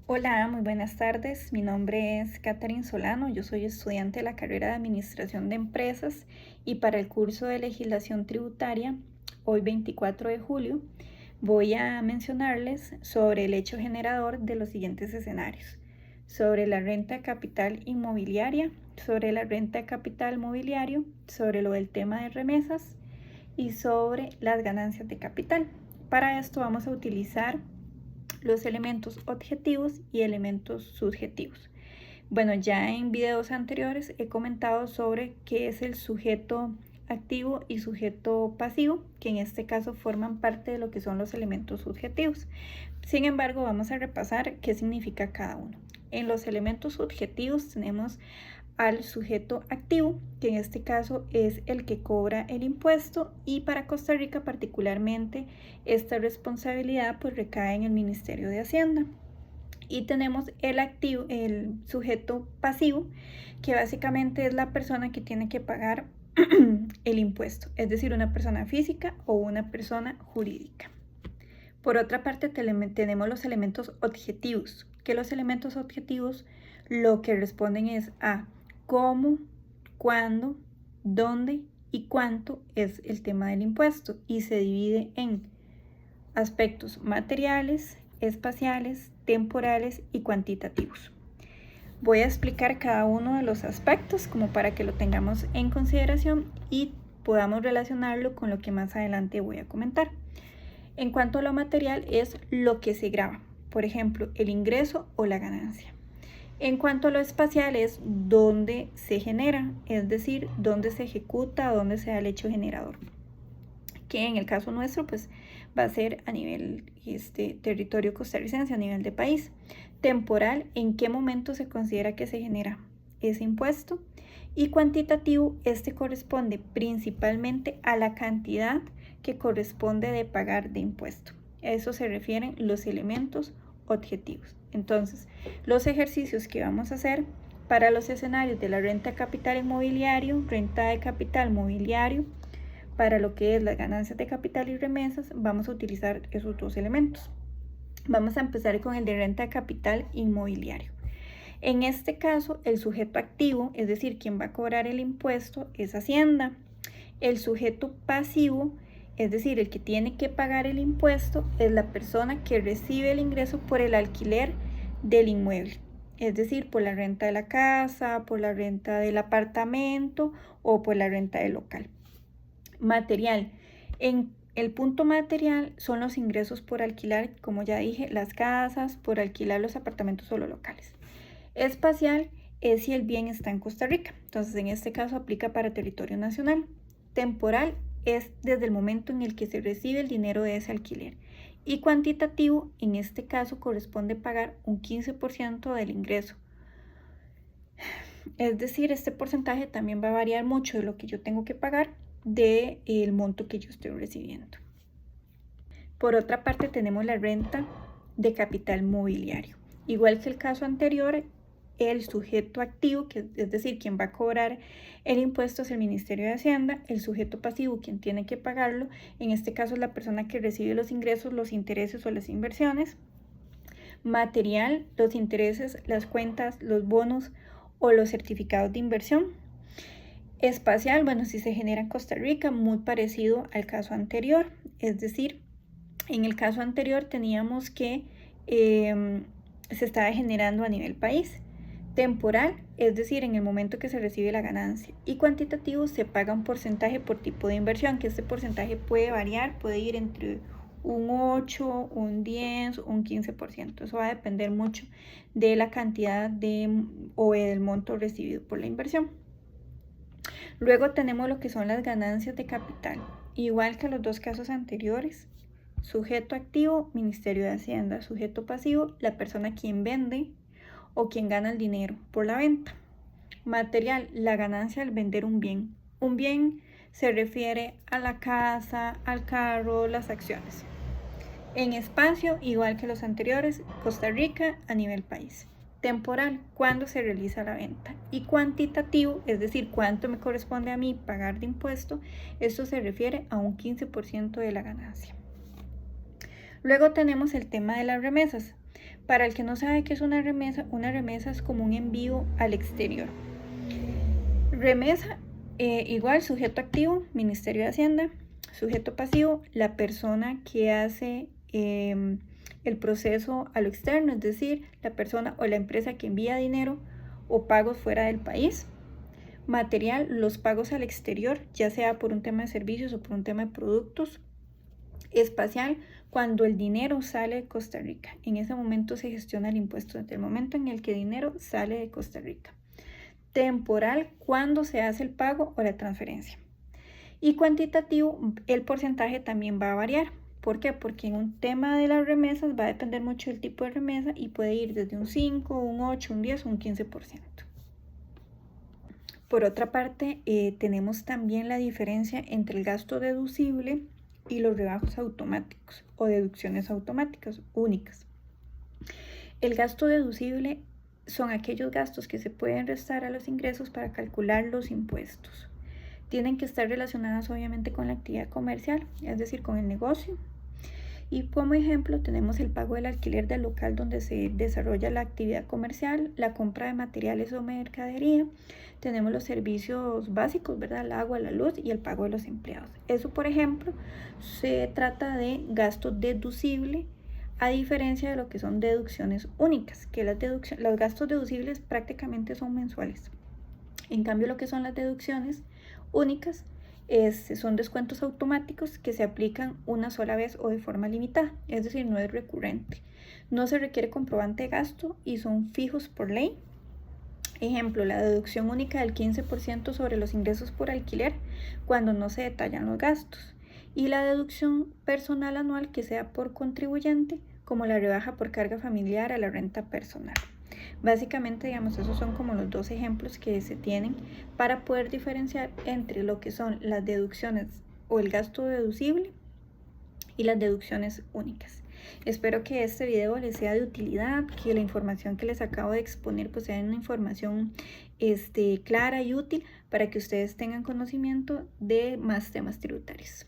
Hola, muy buenas tardes. Mi nombre es Catherine Solano. Yo soy estudiante de la carrera de Administración de Empresas y para el curso de Legislación Tributaria, hoy 24 de julio, voy a mencionarles sobre el hecho generador de los siguientes escenarios: sobre la renta de capital inmobiliaria, sobre la renta de capital mobiliario, sobre lo del tema de remesas y sobre las ganancias de capital. Para esto vamos a utilizar los elementos objetivos y elementos subjetivos. Bueno, ya en videos anteriores he comentado sobre qué es el sujeto activo y sujeto pasivo, que en este caso forman parte de lo que son los elementos subjetivos. Sin embargo, vamos a repasar qué significa cada uno. En los elementos subjetivos tenemos al sujeto activo, que en este caso es el que cobra el impuesto, y para Costa Rica particularmente esta responsabilidad pues recae en el Ministerio de Hacienda. Y tenemos el sujeto pasivo, que básicamente es la persona que tiene que pagar el impuesto, es decir, una persona física o una persona jurídica. Por otra parte, tenemos los elementos objetivos, que los elementos objetivos lo que responden es a cómo, cuándo, dónde y cuánto es el tema del impuesto, y se divide en aspectos materiales, espaciales, temporales y cuantitativos. Voy a explicar cada uno de los aspectos como para que lo tengamos en consideración y podamos relacionarlo con lo que más adelante voy a comentar. En cuanto a lo material, es lo que se graba, por ejemplo, el ingreso o la ganancia. En cuanto a lo espacial, es dónde se genera, es decir, dónde se ejecuta, dónde se da el hecho generador, que en el caso nuestro pues va a ser a nivel territorio costarricense, a nivel de país. Temporal, en qué momento se considera que se genera ese impuesto. Y cuantitativo, corresponde principalmente a la cantidad que corresponde de pagar de impuesto. A eso se refieren los elementos objetivos. Entonces, los ejercicios que vamos a hacer para los escenarios de la renta de capital inmobiliario, renta de capital mobiliario, para lo que es las ganancias de capital y remesas, vamos a utilizar esos dos elementos. Vamos a empezar con el de renta de capital inmobiliario. En este caso, el sujeto activo, es decir, quien va a cobrar el impuesto, es Hacienda. El sujeto pasivo, es decir, el que tiene que pagar el impuesto, es la persona que recibe el ingreso por el alquiler del inmueble, es decir, por la renta de la casa, por la renta del apartamento o por la renta del local. Material. En el punto material son los ingresos por alquilar, como ya dije, las casas, por alquilar los apartamentos o los locales. Espacial es si el bien está en Costa Rica, entonces en este caso aplica para territorio nacional. Temporal es desde el momento en el que se recibe el dinero de ese alquiler. Y cuantitativo, en este caso, corresponde pagar un 15% del ingreso. Es decir, este porcentaje también va a variar mucho de lo que yo tengo que pagar del monto que yo estoy recibiendo. Por otra parte, tenemos la renta de capital mobiliario. Igual que el caso anterior, el sujeto activo, que es decir, quien va a cobrar el impuesto, es el Ministerio de Hacienda. El sujeto pasivo, quien tiene que pagarlo, en este caso es la persona que recibe los ingresos, los intereses o las inversiones. Material, los intereses, las cuentas, los bonos o los certificados de inversión. Espacial, bueno, si se genera en Costa Rica, muy parecido al caso anterior, es decir, en el caso anterior teníamos que se estaba generando a nivel país. Temporal, es decir, en el momento que se recibe la ganancia. Y cuantitativo, se paga un porcentaje por tipo de inversión, que este porcentaje puede variar, puede ir entre un 8, un 10, un 15%. Eso va a depender mucho de la cantidad o del monto recibido por la inversión. Luego tenemos lo que son las ganancias de capital. Igual que los dos casos anteriores, sujeto activo, Ministerio de Hacienda. Sujeto pasivo, la persona quien vende o quien gana el dinero por la venta. Material, la ganancia al vender un bien. Un bien se refiere a la casa, al carro, las acciones. En espacio, igual que los anteriores, Costa Rica a nivel país. Temporal, cuándo se realiza la venta. Y cuantitativo, es decir, cuánto me corresponde a mí pagar de impuesto. Esto se refiere a un 15% de la ganancia. Luego tenemos el tema de las remesas. Para el que no sabe qué es una remesa es como un envío al exterior. Remesa, igual, sujeto activo, Ministerio de Hacienda. Sujeto pasivo, la persona que hace el proceso a lo externo, es decir, la persona o la empresa que envía dinero o pagos fuera del país. Material, los pagos al exterior, ya sea por un tema de servicios o por un tema de productos. Espacial, cuando el dinero sale de Costa Rica. En ese momento se gestiona el impuesto desde el momento en el que el dinero sale de Costa Rica. Temporal, cuando se hace el pago o la transferencia. Y cuantitativo, el porcentaje también va a variar. ¿Por qué? Porque en un tema de las remesas va a depender mucho del tipo de remesa y puede ir desde un 5, un 8, un 10 o un 15%. Por otra parte, tenemos también la diferencia entre el gasto deducible y los rebajos automáticos o deducciones automáticas únicas. El gasto deducible son aquellos gastos que se pueden restar a los ingresos para calcular los impuestos. Tienen que estar relacionadas obviamente con la actividad comercial, es decir, con el negocio. Y como ejemplo tenemos el pago del alquiler del local donde se desarrolla la actividad comercial, la compra de materiales o mercadería, tenemos los servicios básicos, ¿verdad? El agua, la luz y el pago de los empleados. Eso, por ejemplo, se trata de gasto deducible, a diferencia de lo que son deducciones únicas, que los gastos deducibles prácticamente son mensuales. En cambio, lo que son las deducciones únicas son descuentos automáticos que se aplican una sola vez o de forma limitada, es decir, no es recurrente. No se requiere comprobante de gasto y son fijos por ley. Ejemplo, la deducción única del 15% sobre los ingresos por alquiler cuando no se detallan los gastos. Y la deducción personal anual que sea por contribuyente, como la rebaja por carga familiar a la renta personal. Básicamente, digamos, esos son como los dos ejemplos que se tienen para poder diferenciar entre lo que son las deducciones o el gasto deducible y las deducciones únicas. Espero que este video les sea de utilidad, que la información que les acabo de exponer pues sea una información clara y útil para que ustedes tengan conocimiento de más temas tributarios.